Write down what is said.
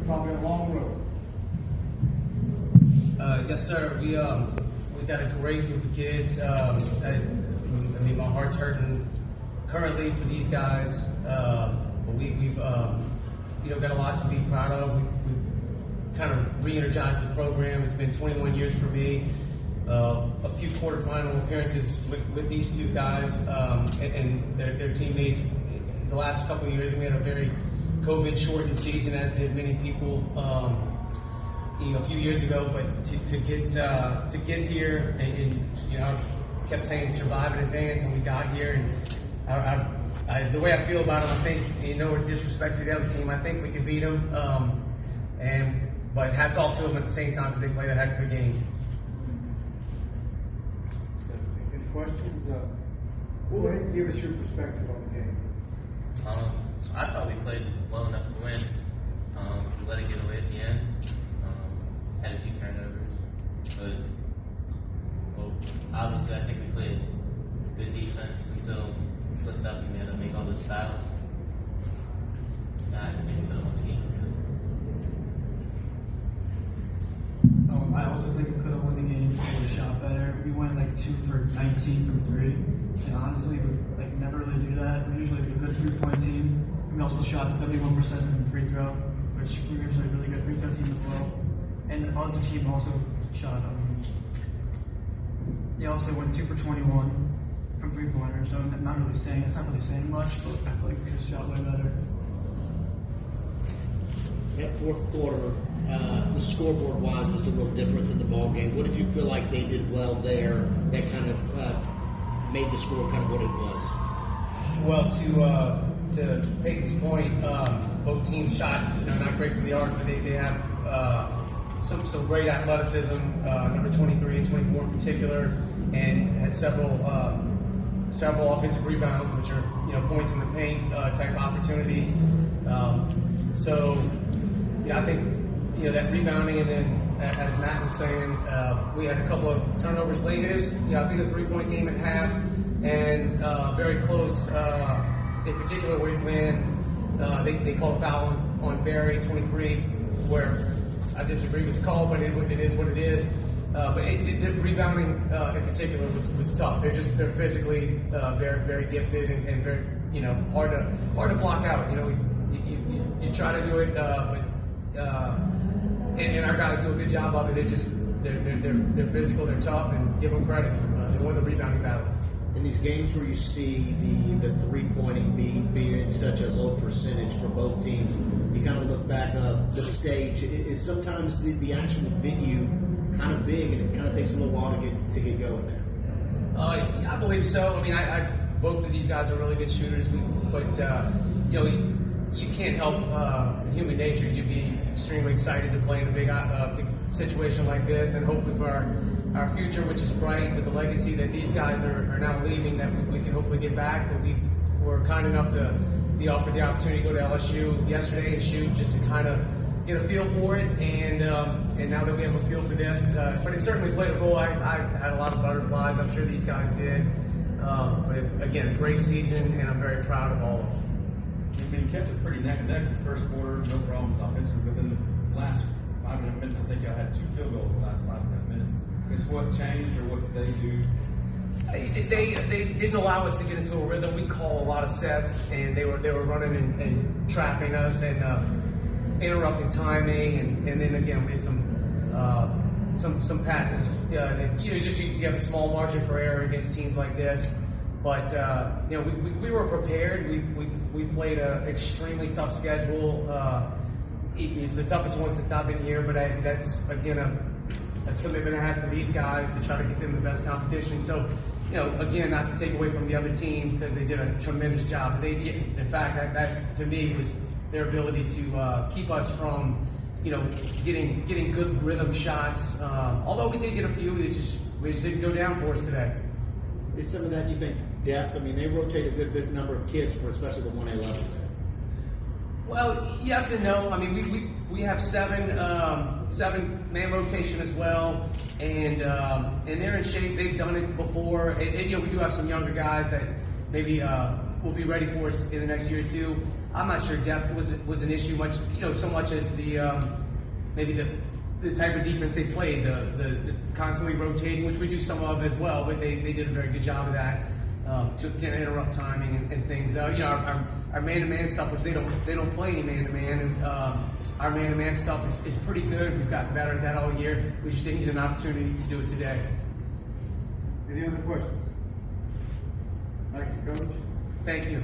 probably a long road. Yes, sir. We got a great group of kids. I mean, my heart's hurting currently for these guys, but we've got a lot to be proud of. We've kind of re-energized the program. It's been 21 years for me. A few quarterfinal appearances with these two guys and their teammates the last couple of years, and we had a very COVID-shortened season, as did many people. A few years ago, but to get here and I kept saying survive in advance, and we got here. And the way I feel about it, I think with disrespect to the other team, I think we could beat them. But hats off to them at the same time because they played a heck of a game. Any questions? Go ahead and give us your perspective on the game. I thought we played well enough to win. We let it get away at the end. Had a few turnovers, but obviously I think we played good defense until we slipped up and we had to make all those fouls. I just think we could have won the game. I also think we could have won the game if we would have shot better. We went 2 for 19 from 3, and honestly, we never really do that. We're usually a good 3-point team. We also shot 71% from the free throw, which we're usually a really good free throw team as well. And the other team also shot. They also went 2 for 21 from 3-pointers. So it's not really saying much, but I feel like we just shot way better. That fourth quarter, the scoreboard-wise, was the real difference in the ball game. What did you feel like they did well there that kind of made the score kind of what it was? Well, to Peyton's point, both teams shot not great from the arc, but they have some great athleticism, number 23 and 24 in particular, and had several offensive rebounds, which are points in the paint type opportunities. I think that rebounding, and then as Matt was saying, we had a couple of turnovers late. I think a 3-point game at half, and very close. In particular, when they called a foul on Barry 23, where I disagree with the call, but it is what it is. But the rebounding in particular was tough. They're physically very, very gifted and very hard to block out. You try to do it, but and our guys do a good job of it. They're physical, they're tough, and give them credit. They won the rebounding battle. In these games where you see the three-pointing being such a low percentage for both teams, you kind of look back up the stage. Is sometimes the actual venue kind of big, and it kind of takes a little while to get going there? I believe so. I mean, both of these guys are really good shooters, but you can't help human nature to be extremely excited to play in a big situation like this, and hopefully for our future, which is bright, with the legacy that these guys are now leaving, that we can hopefully get back. But we were kind enough to be offered the opportunity to go to LSU yesterday and shoot, just to kind of get a feel for it. And now that we have a feel for this, but it certainly played a role. I had a lot of butterflies. I'm sure these guys did. But again, a great season, and I'm very proud of all of them. I mean, you kept it pretty neck and neck in the first quarter, no problems offensively. But then the last 5.5 minutes, I think y'all had 2 field goals in the last 5.5 minutes. Is what changed, or what did they do? They didn't allow us to get into a rhythm. We call a lot of sets, and they were running and trapping us and interrupting timing, and then again we had some passes. You have a small margin for error against teams like this, but we were prepared. We played an extremely tough schedule. It's the toughest one since I've been here, but that's again a commitment I had to these guys to try to get them the best competition. So, again, not to take away from the other team, because they did a tremendous job. In fact, that to me was their ability to keep us from, getting good rhythm shots. Although we did get a few, we just didn't go down for us today. Is some of that, you think, depth? I mean, they rotate a good number of kids for especially the 1A level. Well, yes and no. I mean, we have seven man rotation as well, and they're in shape. They've done it before, and we do have some younger guys that maybe will be ready for us in the next year or two. I'm not sure depth was an issue much, so much as the maybe the type of defense they played, the constantly rotating, which we do some of as well, but they did a very good job of that. To interrupt timing and things. Our man-to-man stuff, which they don't play any man-to-man, and our man-to-man stuff is pretty good. We've gotten better at that all year. We just didn't get an opportunity to do it today. Any other questions? Thank you, Coach. Thank you.